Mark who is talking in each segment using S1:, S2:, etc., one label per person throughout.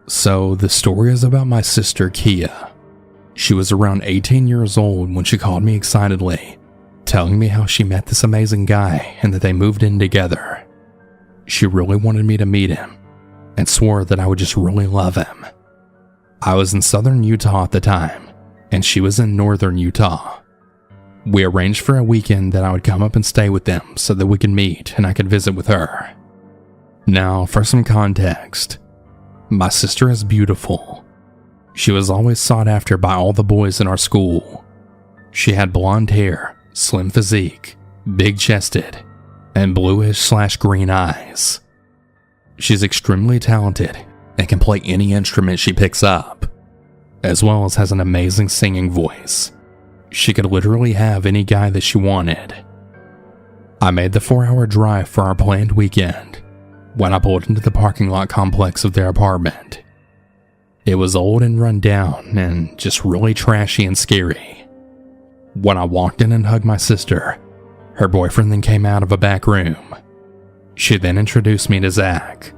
S1: So the story is about my sister Kia. She was around 18 years old when she called me excitedly, telling me how she met this amazing guy and that they moved in together. She really wanted me to meet him and swore that I would just really love him. I was in southern Utah at the time, and she was in northern Utah. We arranged for a weekend that I would come up and stay with them so that we could meet and I could visit with her. Now, for some context, my sister is beautiful. She was always sought after by all the boys in our school. She had blonde hair, slim physique, big-chested, and bluish/green eyes. She's extremely talented and can play any instrument she picks up, as well as has an amazing singing voice. She could literally have any guy that she wanted. I made the 4-hour drive for our planned weekend when I pulled into the parking lot complex of their apartment. It was old and run down and just really trashy and scary. When I walked in and hugged my sister, her boyfriend then came out of a back room. She then introduced me to Zach.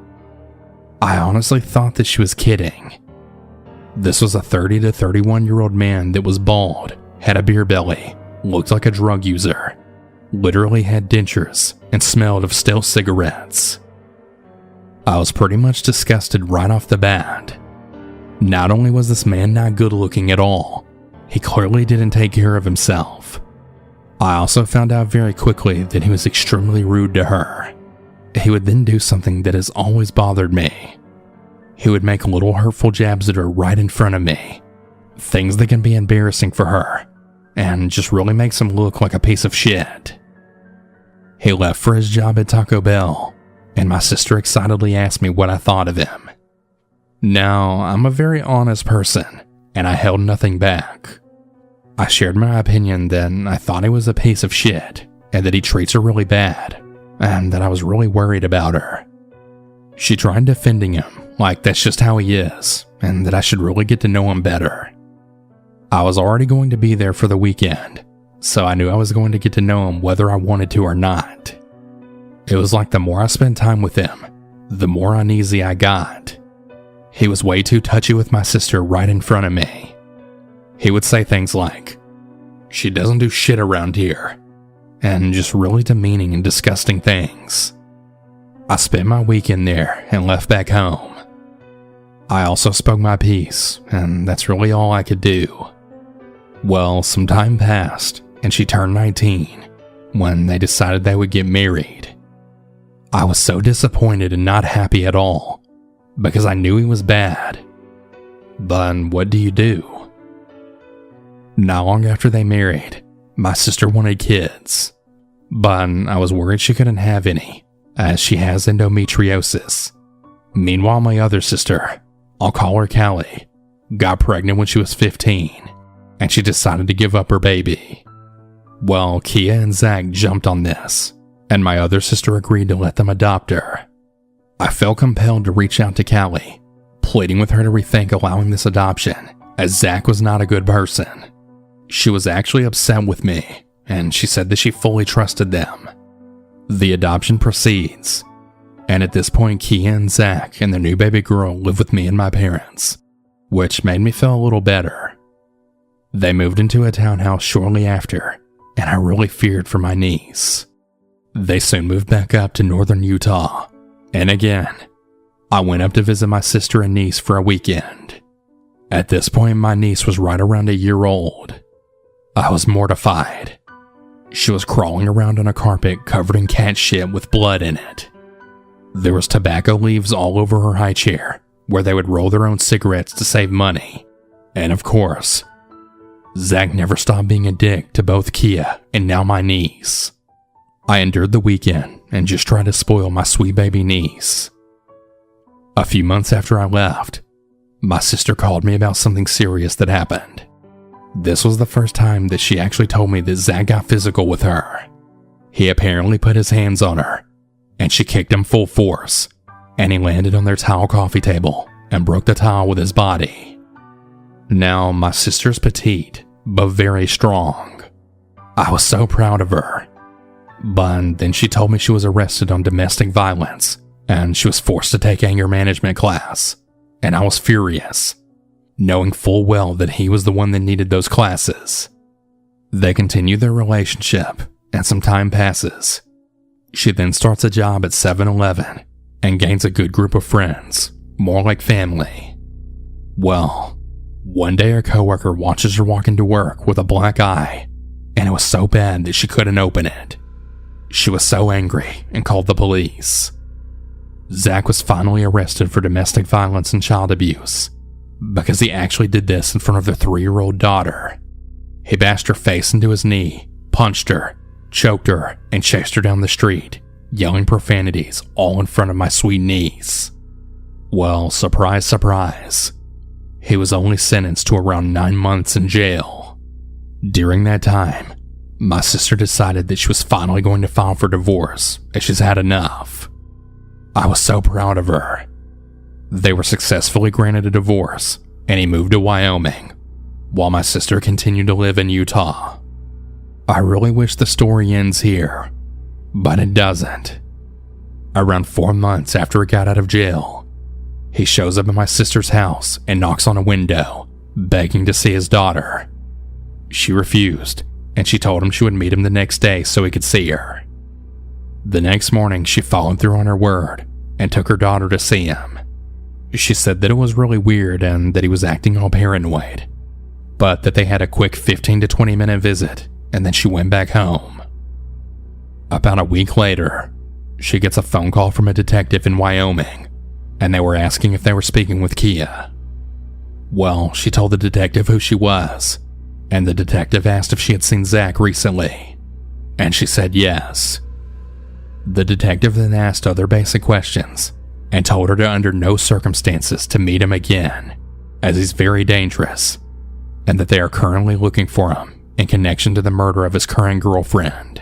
S1: I honestly thought that she was kidding. This was a 30 to 31-year-old man that was bald, had a beer belly, looked like a drug user, literally had dentures, and smelled of stale cigarettes. I was pretty much disgusted right off the bat. Not only was this man not good looking at all, he clearly didn't take care of himself. I also found out very quickly that he was extremely rude to her. He would then do something that has always bothered me. He would make little hurtful jabs at her right in front of me. Things that can be embarrassing for her, and just really makes him look like a piece of shit. He left for his job at Taco Bell, and my sister excitedly asked me what I thought of him. Now, I'm a very honest person, and I held nothing back. I shared my opinion that I thought he was a piece of shit, and that he treats her really bad, and that I was really worried about her. She tried defending him, like that's just how he is, and that I should really get to know him better. I was already going to be there for the weekend, so I knew I was going to get to know him whether I wanted to or not. It was like the more I spent time with him, the more uneasy I got. He was way too touchy with my sister right in front of me. He would say things like, "She doesn't do shit around here," and just really demeaning and disgusting things. I spent my weekend there and left back home. I also spoke my piece, and that's really all I could do. Well, some time passed, and she turned 19, when they decided they would get married. I was so disappointed and not happy at all, because I knew he was bad. But what do you do? Not long after they married, my sister wanted kids, but I was worried she couldn't have any, as she has endometriosis. Meanwhile, my other sister, I'll call her Callie, got pregnant when she was 15, and she decided to give up her baby. Well, Kia and Zach jumped on this, and my other sister agreed to let them adopt her. I felt compelled to reach out to Callie, pleading with her to rethink allowing this adoption, as Zach was not a good person. She was actually upset with me, and she said that she fully trusted them. The adoption proceeds, and at this point Kia and Zach and their new baby girl live with me and my parents, which made me feel a little better. They moved into a townhouse shortly after, and I really feared for my niece. They soon moved back up to northern Utah, and again, I went up to visit my sister and niece for a weekend. At this point, my niece was right around a year old. I was mortified. She was crawling around on a carpet covered in cat shit with blood in it. There was tobacco leaves all over her high chair, where they would roll their own cigarettes to save money. And of course, Zach never stopped being a dick to both Kia and now my niece. I endured the weekend and just tried to spoil my sweet baby niece. A few months after I left, my sister called me about something serious that happened. This was the first time that she actually told me that Zach got physical with her. He apparently put his hands on her, and she kicked him full force, and he landed on their tile coffee table and broke the tile with his body. Now, my sister's petite, but very strong. I was so proud of her. But then she told me she was arrested on domestic violence, and she was forced to take anger management class, and I was furious, knowing full well that he was the one that needed those classes. They continue their relationship, and some time passes. She then starts a job at 7-Eleven and gains a good group of friends, more like family. Well, one day her coworker watches her walk into work with a black eye, and it was so bad that she couldn't open it. She was so angry and called the police. Zach was finally arrested for domestic violence and child abuse because he actually did this in front of their 3-year-old daughter. He bashed her face into his knee, punched her, choked her, and chased her down the street, yelling profanities all in front of my sweet niece. Well, surprise, surprise. He was only sentenced to around 9 months in jail. During that time, my sister decided that she was finally going to file for divorce as she's had enough. I was so proud of her. They were successfully granted a divorce, and he moved to Wyoming, while my sister continued to live in Utah. I really wish the story ends here, but it doesn't. Around 4 months after he got out of jail, he shows up at my sister's house and knocks on a window, begging to see his daughter. She refused, and she told him she would meet him the next day so he could see her. The next morning, she followed through on her word and took her daughter to see him. She said that it was really weird and that he was acting all paranoid, but that they had a quick 15 to 20 minute visit and then she went back home. About a week later, she gets a phone call from a detective in Wyoming, and they were asking if they were speaking with Kia. Well, she told the detective who she was, and the detective asked if she had seen Zach recently, and she said yes. The detective then asked other basic questions and told her to under no circumstances to meet him again, as he's very dangerous, and that they are currently looking for him in connection to the murder of his current girlfriend.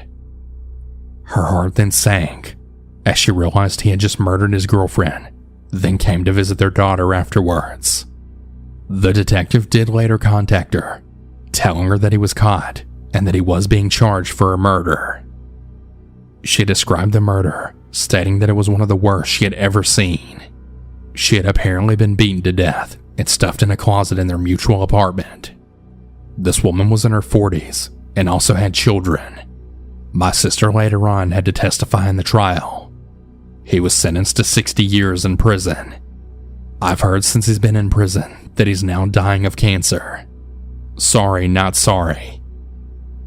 S1: Her heart then sank as she realized he had just murdered his girlfriend, then came to visit their daughter afterwards. The detective did later contact her, telling her that he was caught and that he was being charged for a murder. She described the murder, stating that it was one of the worst she had ever seen. She had apparently been beaten to death and stuffed in a closet in their mutual apartment. This woman was in her 40s and also had children. My sister later on had to testify in the trial. He was sentenced to 60 years in prison. I've heard since he's been in prison that he's now dying of cancer. Sorry, not sorry.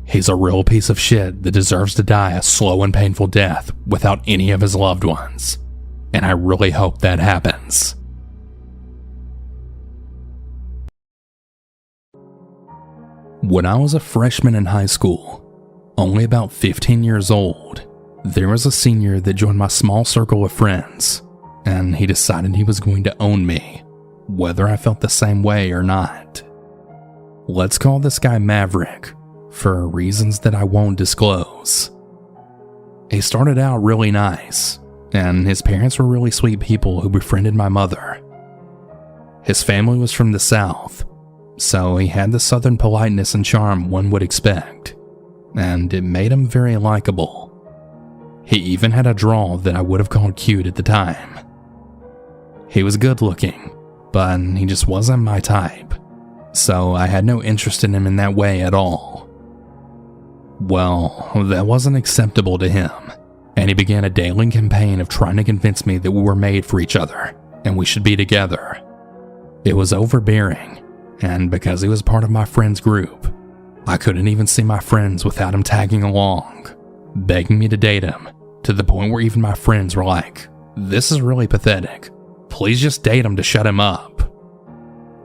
S1: He's a real piece of shit that deserves to die a slow and painful death without any of his loved ones, and I really hope that happens. When I was a freshman in high school, only about 15 years old, there was a senior that joined my small circle of friends, and he decided he was going to own me, whether I felt the same way or not. Let's call this guy Maverick, for reasons that I won't disclose. He started out really nice, and his parents were really sweet people who befriended my mother. His family was from the South, so he had the Southern politeness and charm one would expect, and it made him very likable. He even had a drawl that I would have called cute at the time. He was good looking, but he just wasn't my type, so I had no interest in him in that way at all. Well, that wasn't acceptable to him, and he began a daily campaign of trying to convince me that we were made for each other and we should be together. It was overbearing, and because he was part of my friend's group, I couldn't even see my friends without him tagging along, begging me to date him, to the point where even my friends were like, "This is really pathetic. Please just date him to shut him up."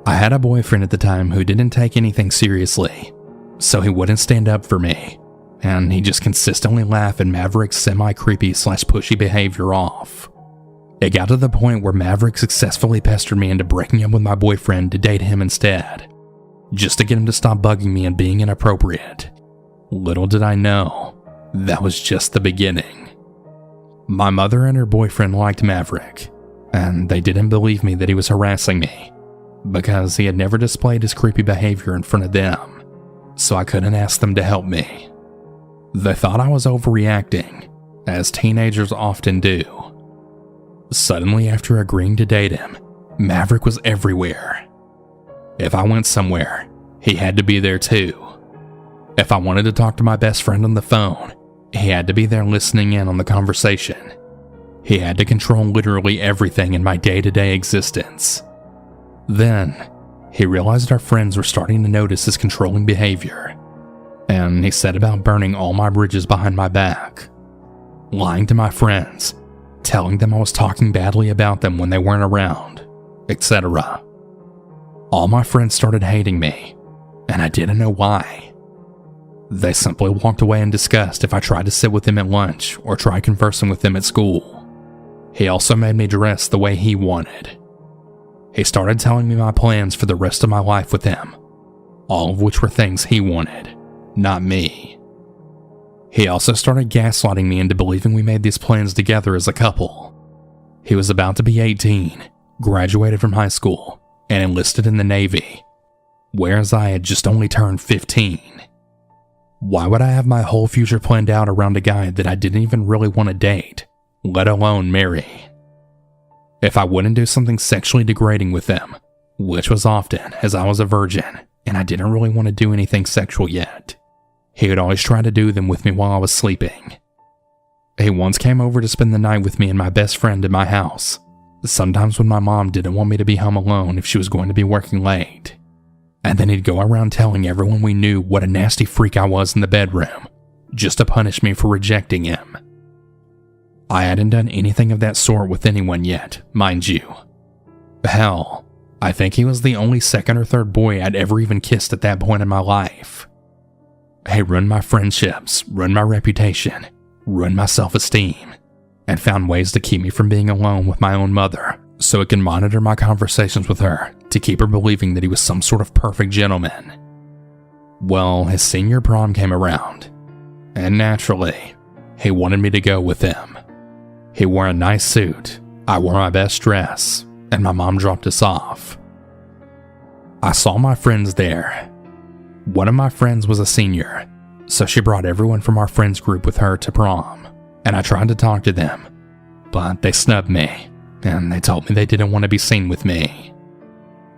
S1: I had a boyfriend at the time who didn't take anything seriously, so he wouldn't stand up for me, and he just consistently laughed at Maverick's semi-creepy / pushy behavior off. It got to the point where Maverick successfully pestered me into breaking up with my boyfriend to date him instead, just to get him to stop bugging me and being inappropriate. Little did I know, that was just the beginning. My mother and her boyfriend liked Maverick, and they didn't believe me that he was harassing me, because he had never displayed his creepy behavior in front of them, so I couldn't ask them to help me. They thought I was overreacting, as teenagers often do. Suddenly, after agreeing to date him, Maverick was everywhere. If I went somewhere, he had to be there too. If I wanted to talk to my best friend on the phone, he had to be there listening in on the conversation. He had to control literally everything in my day-to-day existence. Then, he realized our friends were starting to notice his controlling behavior, and he set about burning all my bridges behind my back, lying to my friends, telling them I was talking badly about them when they weren't around, etc. All my friends started hating me, and I didn't know why. They simply walked away in disgust if I tried to sit with them at lunch or try conversing with them at school. He also made me dress the way he wanted. He started telling me my plans for the rest of my life with him, all of which were things he wanted, not me. He also started gaslighting me into believing we made these plans together as a couple. He was about to be 18, graduated from high school, and enlisted in the Navy, whereas I had just only turned 15. Why would I have my whole future planned out around a guy that I didn't even really want to date, let alone marry? If I wouldn't do something sexually degrading with them, which was often as I was a virgin and I didn't really want to do anything sexual yet, he would always try to do them with me while I was sleeping. He once came over to spend the night with me and my best friend in my house, sometimes when my mom didn't want me to be home alone if she was going to be working late. And then he'd go around telling everyone we knew what a nasty freak I was in the bedroom, just to punish me for rejecting him. I hadn't done anything of that sort with anyone yet, mind you. Hell, I think he was the only second or third boy I'd ever even kissed at that point in my life. He ruined my friendships, ruined my reputation, ruined my self-esteem, and found ways to keep me from being alone with my own mother so it could monitor my conversations with her to keep her believing that he was some sort of perfect gentleman. Well, his senior prom came around, and naturally, he wanted me to go with him. He wore a nice suit, I wore my best dress, and my mom dropped us off. I saw my friends there. One of my friends was a senior, so she brought everyone from our friends group with her to prom, and I tried to talk to them, but they snubbed me, and they told me they didn't want to be seen with me.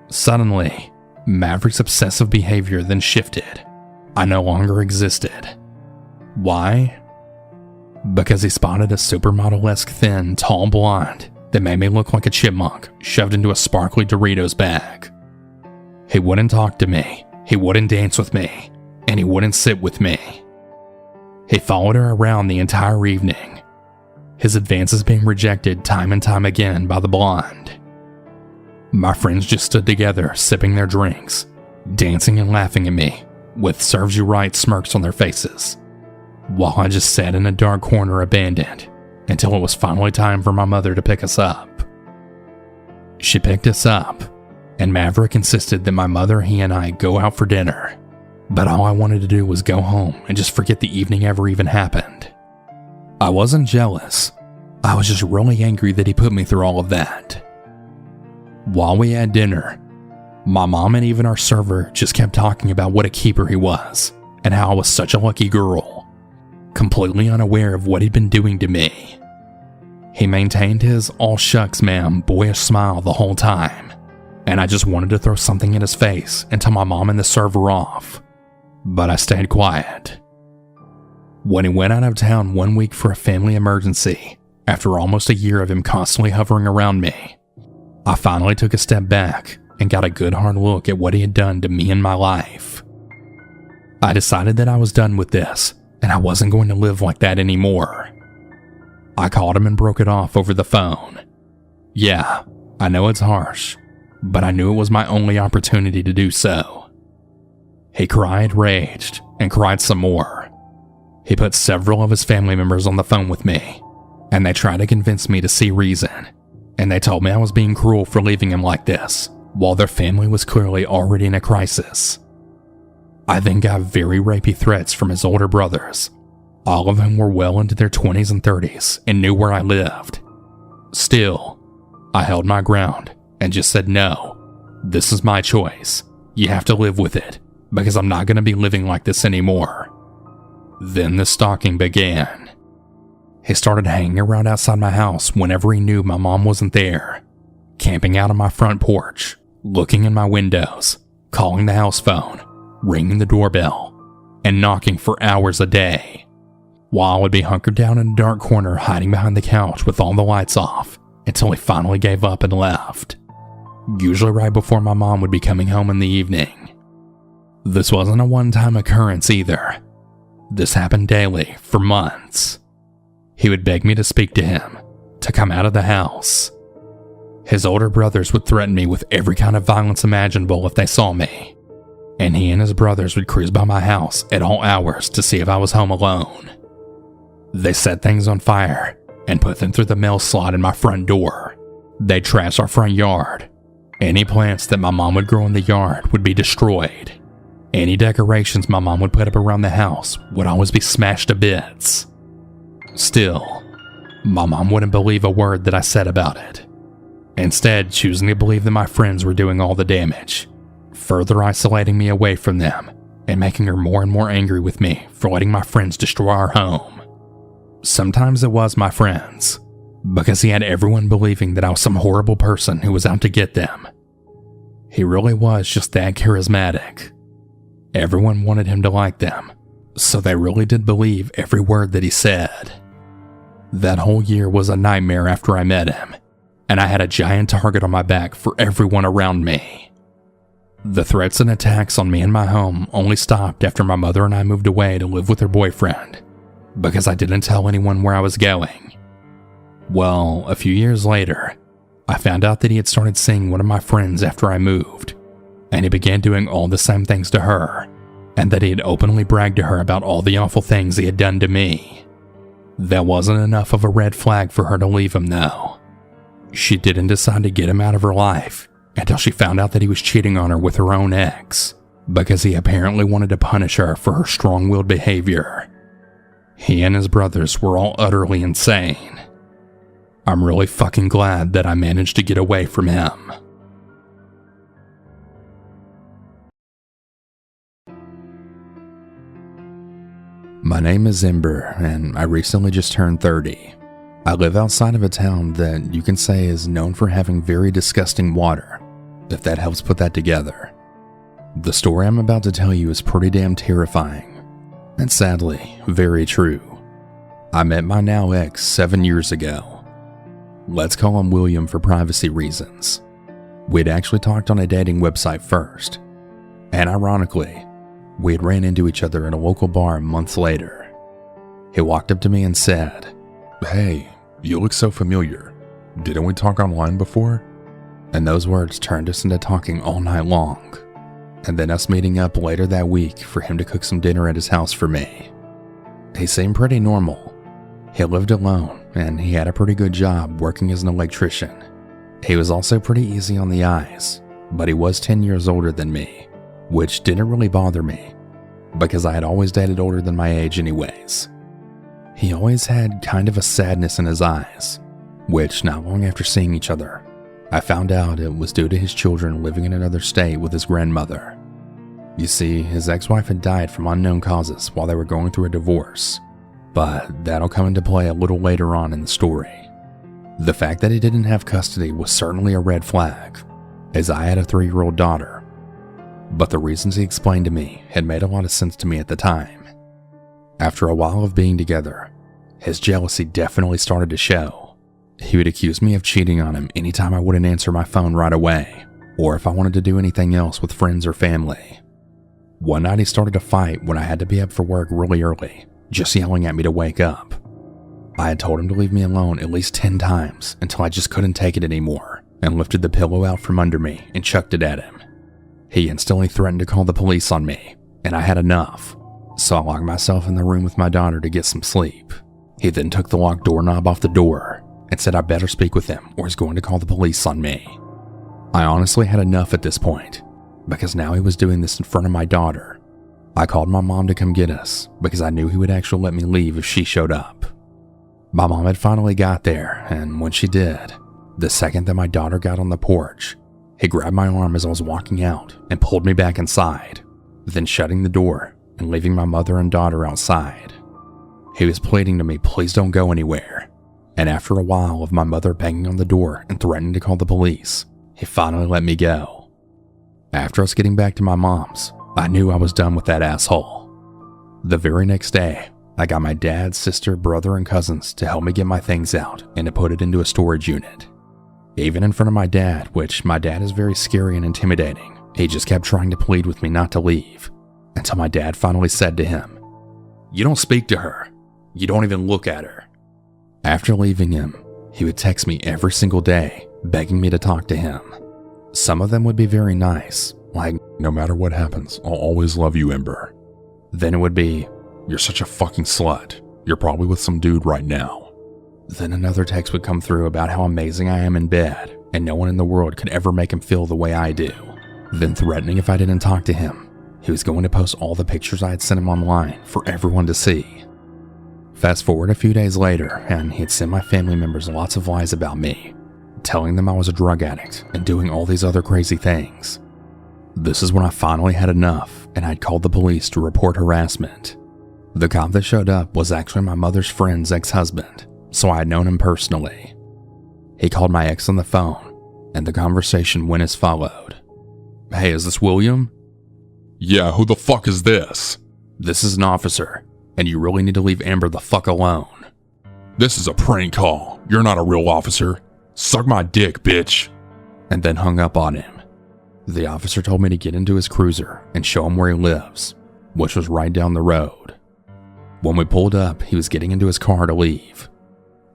S1: Suddenly, Maverick's obsessive behavior then shifted. I no longer existed. Why? Because he spotted a supermodel-esque thin, tall blonde that made me look like a chipmunk shoved into a sparkly Doritos bag. He wouldn't talk to me, he wouldn't dance with me, and he wouldn't sit with me. He followed her around the entire evening, his advances being rejected time and time again by the blonde. My friends just stood together, sipping their drinks, dancing and laughing at me, with serves you right smirks on their faces, while I just sat in a dark corner abandoned until it was finally time for my mother to pick us up. She picked us up, and Maverick insisted that my mother, he, and I go out for dinner, but all I wanted to do was go home and just forget the evening ever even happened. I wasn't jealous, I was just really angry that he put me through all of that. While we had dinner, my mom and even our server just kept talking about what a keeper he was and how I was such a lucky girl, completely unaware of what he'd been doing to me. He maintained his "all shucks ma'am" boyish smile the whole time, and I just wanted to throw something in his face and tell my mom and the server off, but I stayed quiet. When he went out of town one week for a family emergency, after almost a year of him constantly hovering around me, I finally took a step back and got a good hard look at what he had done to me in my life. I decided that I was done with this, and I wasn't going to live like that anymore. I called him and broke it off over the phone. Yeah, I know it's harsh, but I knew it was my only opportunity to do so. He cried, raged, and cried some more. He put several of his family members on the phone with me, and they tried to convince me to see reason, and they told me I was being cruel for leaving him like this, while their family was clearly already in a crisis. I then got very rapey threats from his older brothers, all of whom were well into their 20s and 30s and knew where I lived. Still, I held my ground and just said no, this is my choice, you have to live with it, because I'm not going to be living like this anymore. Then the stalking began. He started hanging around outside my house whenever he knew my mom wasn't there, camping out on my front porch, looking in my windows, calling the house phone, ringing the doorbell, and knocking for hours a day. While I would be hunkered down in a dark corner hiding behind the couch with all the lights off until he finally gave up and left. Usually right before my mom would be coming home in the evening. This wasn't a one-time occurrence either. This happened daily for months. He would beg me to speak to him, to come out of the house. His older brothers would threaten me with every kind of violence imaginable if they saw me, and he and his brothers would cruise by my house at all hours to see if I was home alone. They set things on fire and put them through the mail slot in my front door. They'd trash our front yard. Any plants that my mom would grow in the yard would be destroyed. Any decorations my mom would put up around the house would always be smashed to bits. Still, my mom wouldn't believe a word that I said about it, instead choosing to believe that my friends were doing all the damage, further isolating me away from them and making her more and more angry with me for letting my friends destroy our home. Sometimes it was my friends, because he had everyone believing that I was some horrible person who was out to get them. He really was just that charismatic. Everyone wanted him to like them, so they really did believe every word that he said. That whole year was a nightmare after I met him, and I had a giant target on my back for everyone around me. The threats and attacks on me and my home only stopped after my mother and I moved away to live with her boyfriend, because I didn't tell anyone where I was going. Well, a few years later, I found out that he had started seeing one of my friends after I moved, and he began doing all the same things to her, and that he had openly bragged to her about all the awful things he had done to me. That wasn't enough of a red flag for her to leave him, though. She didn't decide to get him out of her life until she found out that he was cheating on her with her own ex, because he apparently wanted to punish her for her strong-willed behavior. He and his brothers were all utterly insane. I'm really fucking glad that I managed to get away from him. My name is Ember, and I recently just turned 30. I live outside of a town that you can say is known for having very disgusting water, if that helps put that together. The story I'm about to tell you is pretty damn terrifying, and sadly, very true. I met my now ex 7 years ago. Let's call him William for privacy reasons. We'd actually talked on a dating website first, and ironically, we had ran into each other at a local bar months later. He walked up to me and said, "Hey, you look so familiar. Didn't we talk online before?" And those words turned us into talking all night long, and then us meeting up later that week for him to cook some dinner at his house for me. He seemed pretty normal. He lived alone, and he had a pretty good job working as an electrician. He was also pretty easy on the eyes, but he was 10 years older than me, which didn't really bother me, because I had always dated older than my age anyways. He always had kind of a sadness in his eyes, which not long after seeing each other, I found out it was due to his children living in another state with his grandmother. You see, his ex-wife had died from unknown causes while they were going through a divorce, but that'll come into play a little later on in the story. The fact that he didn't have custody was certainly a red flag, as I had a 3-year-old daughter, but the reasons he explained to me had made a lot of sense to me at the time. After a while of being together, his jealousy definitely started to show. He would accuse me of cheating on him anytime I wouldn't answer my phone right away, or if I wanted to do anything else with friends or family. One night he started a fight when I had to be up for work really early, just yelling at me to wake up. I had told him to leave me alone at least 10 times until I just couldn't take it anymore, and lifted the pillow out from under me and chucked it at him. He instantly threatened to call the police on me, and I had enough, so I locked myself in the room with my daughter to get some sleep. He then took the locked doorknob off the door and said I better speak with him or he's going to call the police on me. I honestly had enough at this point, because now he was doing this in front of my daughter. I called my mom to come get us because I knew he would actually let me leave if she showed up. My mom had finally got there, and when she did, the second that my daughter got on the porch, he grabbed my arm as I was walking out and pulled me back inside, then shutting the door and leaving my mother and daughter outside. He was pleading to me, please don't go anywhere, and after a while of my mother banging on the door and threatening to call the police, he finally let me go. After us getting back to my mom's, I knew I was done with that asshole. The very next day, I got my dad, sister, brother, and cousins to help me get my things out and to put it into a storage unit. Even in front of my dad, which my dad is very scary and intimidating, he just kept trying to plead with me not to leave, until my dad finally said to him, "You don't speak to her. You don't even look at her." After leaving him, he would text me every single day, begging me to talk to him. Some of them would be very nice, like, "No matter what happens, I'll always love you, Ember." Then it would be, "You're such a fucking slut. You're probably with some dude right now." Then another text would come through about how amazing I am in bed, and no one in the world could ever make him feel the way I do. Then threatening if I didn't talk to him, he was going to post all the pictures I had sent him online for everyone to see. Fast forward a few days later, and he'd sent my family members lots of lies about me, telling them I was a drug addict and doing all these other crazy things. This is when I finally had enough, and I'd called the police to report harassment. The cop that showed up was actually my mother's friend's ex-husband, so I had known him personally. He called my ex on the phone, and the conversation went as followed. "Hey, is this William?" "Yeah, who the fuck is this?" "This is an officer, and you really need to leave Amber the fuck alone." "This is a prank call. You're not a real officer. Suck my dick, bitch." And then hung up on him. The officer told me to get into his cruiser and show him where he lives, which was right down the road. When we pulled up, he was getting into his car to leave.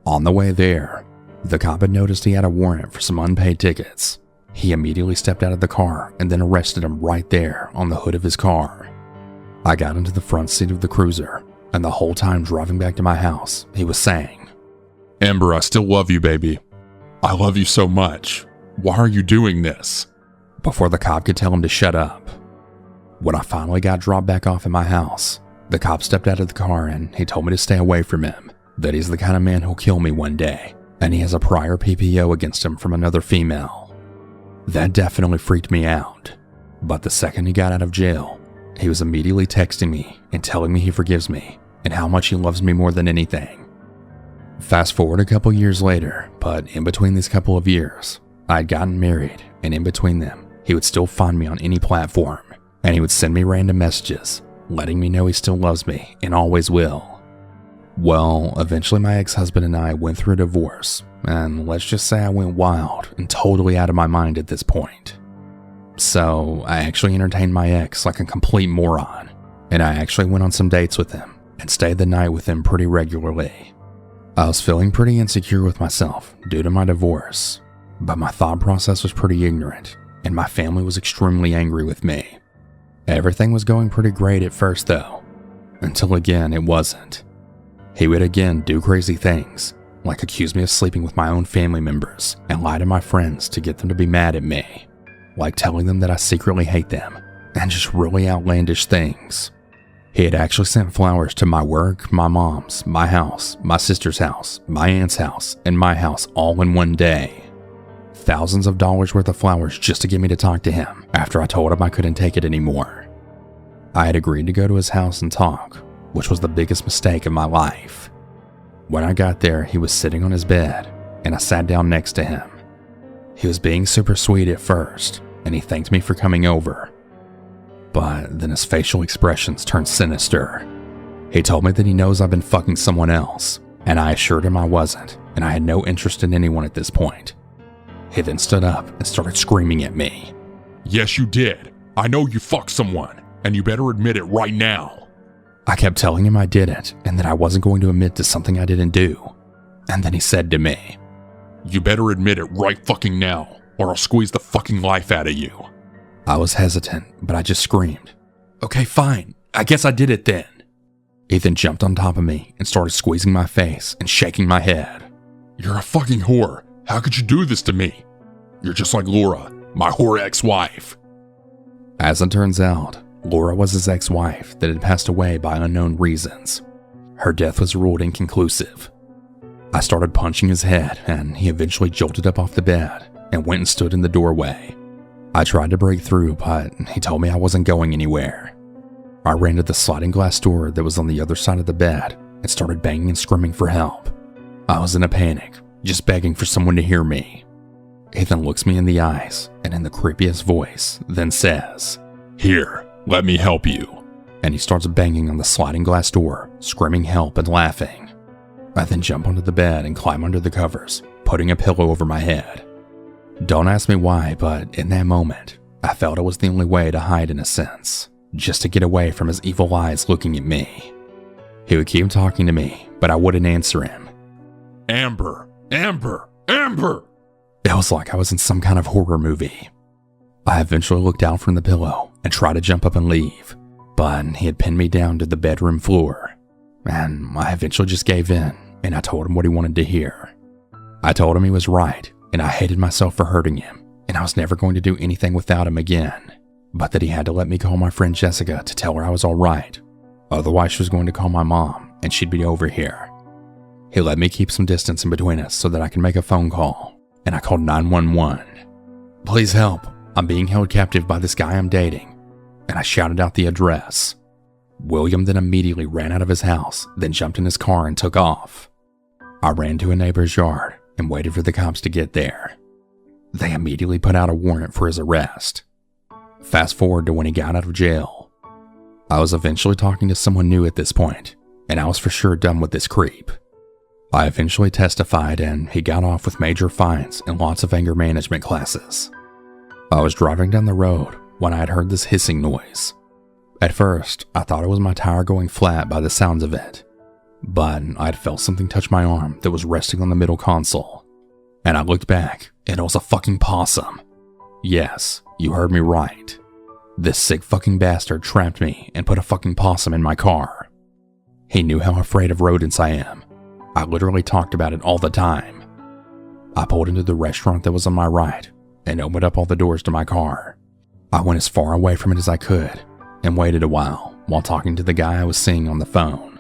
S1: On the way there, the cop had noticed he had a warrant for some unpaid tickets. He immediately stepped out of the car and then arrested him right there on the hood of his car. I got into the front seat of the cruiser, and the whole time driving back to my house, he was saying, "Amber, I still love you, baby. I love you so much. Why are you doing this?" Before the cop could tell him to shut up. When I finally got dropped back off at my house, the cop stepped out of the car and he told me to stay away from him, that he's the kind of man who'll kill me one day, and he has a prior PPO against him from another female. That definitely freaked me out, but the second he got out of jail, he was immediately texting me and telling me he forgives me and how much he loves me more than anything. Fast forward a couple years later, but in between these couple of years, I had gotten married, and in between them, he would still find me on any platform, and he would send me random messages, letting me know he still loves me and always will. Well, eventually my ex-husband and I went through a divorce, and let's just say I went wild and totally out of my mind at this point. So I actually entertained my ex like a complete moron, and I actually went on some dates with him and stayed the night with him pretty regularly. I was feeling pretty insecure with myself due to my divorce, but my thought process was pretty ignorant, and my family was extremely angry with me. Everything was going pretty great at first though, until again it wasn't. He would again do crazy things, like accuse me of sleeping with my own family members and lie to my friends to get them to be mad at me, like telling them that I secretly hate them, and just really outlandish things. He had actually sent flowers to my work, my mom's, my house, my sister's house, my aunt's house, and my house all in one day. Thousands of dollars worth of flowers just to get me to talk to him after I told him I couldn't take it anymore. I had agreed to go to his house and talk, which was the biggest mistake of my life. When I got there, he was sitting on his bed, and I sat down next to him. He was being super sweet at first, and he thanked me for coming over. But then his facial expressions turned sinister. He told me that he knows I've been fucking someone else, and I assured him I wasn't, and I had no interest in anyone at this point. He then stood up and started screaming at me. "Yes, you did. I know you fucked someone, and you better admit it right now." I kept telling him I didn't, and that I wasn't going to admit to something I didn't do. And then he said to me, "You better admit it right fucking now, or I'll squeeze the fucking life out of you." I was hesitant, but I just screamed, "Okay, fine. I guess I did it then." He then jumped on top of me and started squeezing my face and shaking my head. "You're a fucking whore. How could you do this to me? You're just like Laura, my whore ex-wife." As it turns out, Laura was his ex-wife that had passed away by unknown reasons. Her death was ruled inconclusive. I started punching his head, and he eventually jolted up off the bed and went and stood in the doorway. I tried to break through, but he told me I wasn't going anywhere. I ran to the sliding glass door that was on the other side of the bed and started banging and screaming for help. I was in a panic, just begging for someone to hear me. He then looks me in the eyes and in the creepiest voice, then says, "Here, let me help you." And he starts banging on the sliding glass door, screaming help and laughing. I then jump onto the bed and climb under the covers, putting a pillow over my head. Don't ask me why, but in that moment, I felt it was the only way to hide in a sense, just to get away from his evil eyes looking at me. He would keep talking to me, but I wouldn't answer him. "Amber, Amber, Amber!" It was like I was in some kind of horror movie. I eventually looked out from the pillow and tried to jump up and leave, but he had pinned me down to the bedroom floor, and I eventually just gave in, and I told him what he wanted to hear. I told him he was right, and I hated myself for hurting him, and I was never going to do anything without him again, but that he had to let me call my friend Jessica to tell her I was all right. Otherwise, she was going to call my mom, and she'd be over here. He let me keep some distance in between us so that I could make a phone call, and I called 911. "Please help. I'm being held captive by this guy I'm dating," and I shouted out the address. William then immediately ran out of his house, then jumped in his car and took off. I ran to a neighbor's yard and waited for the cops to get there. They immediately put out a warrant for his arrest. Fast forward to when he got out of jail. I was eventually talking to someone new at this point, and I was for sure done with this creep. I eventually testified, and he got off with major fines and lots of anger management classes. I was driving down the road when I had heard this hissing noise. At first, I thought it was my tire going flat by the sounds of it, but I had felt something touch my arm that was resting on the middle console, and I looked back, and it was a fucking possum. Yes, you heard me right. This sick fucking bastard trapped me and put a fucking possum in my car. He knew how afraid of rodents I am. I literally talked about it all the time. I pulled into the restaurant that was on my right and opened up all the doors to my car. I went as far away from it as I could and waited a while talking to the guy I was seeing on the phone.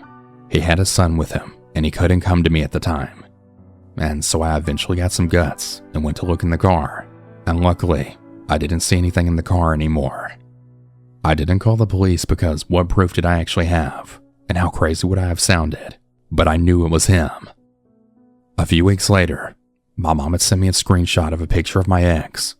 S1: He had a son with him, and he couldn't come to me at the time. And so I eventually got some guts and went to look in the car, and luckily, I didn't see anything in the car anymore. I didn't call the police because what proof did I actually have, and how crazy would I have sounded? But I knew it was him. A few weeks later, my mom had sent me a screenshot of a picture of my ex,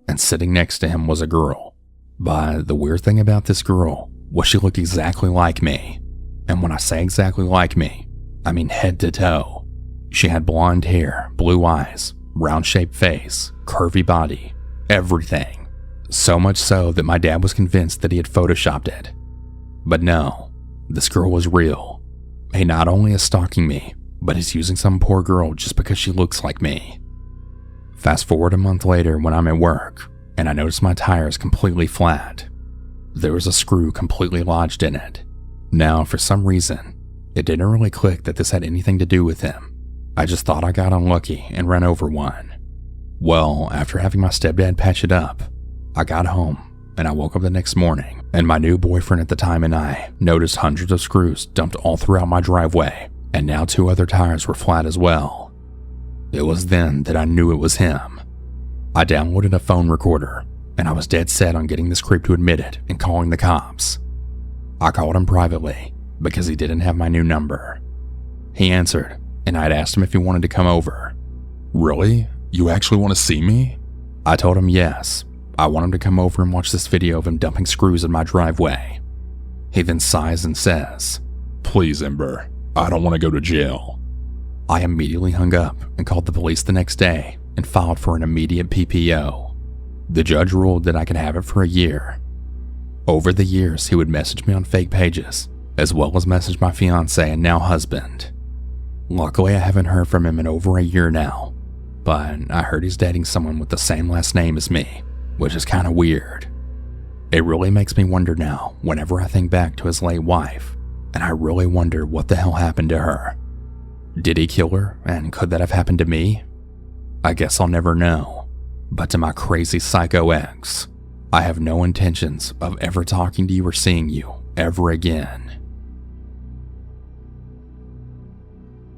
S1: and sitting next to him was a girl. But the weird thing about this girl was she looked exactly like me. And when I say exactly like me, I mean head to toe. She had blonde hair, blue eyes, round-shaped face, curvy body, everything. So much so that my dad was convinced that he had photoshopped it. But no, this girl was real. He not only is stalking me, but is using some poor girl just because she looks like me. Fast forward a month later when I'm at work, and I notice my tire is completely flat. There was a screw completely lodged in it. Now, for some reason, it didn't really click that this had anything to do with him. I just thought I got unlucky and ran over one. Well, after having my stepdad patch it up, I got home, and I woke up the next morning, and my new boyfriend at the time and I noticed hundreds of screws dumped all throughout my driveway, and now 2 other tires were flat as well. It was then that I knew it was him. I downloaded a phone recorder, and I was dead set on getting this creep to admit it and calling the cops. I called him privately because he didn't have my new number. He answered, and I had asked him if he wanted to come over. "Really? You actually want to see me?" I told him yes. I want him to come over and watch this video of him dumping screws in my driveway. He then sighs and says, "Please, Ember, I don't want to go to jail." I immediately hung up and called the police the next day and filed for an immediate PPO. The judge ruled that I could have it for a year. Over the years, he would message me on fake pages, as well as message my fiance and now husband. Luckily, I haven't heard from him in over a year now, but I heard he's dating someone with the same last name as me, which is kind of weird. It really makes me wonder now whenever I think back to his late wife, and I really wonder what the hell happened to her. Did he kill her, and could that have happened to me? I guess I'll never know, but to my crazy psycho ex, I have no intentions of ever talking to you or seeing you ever again.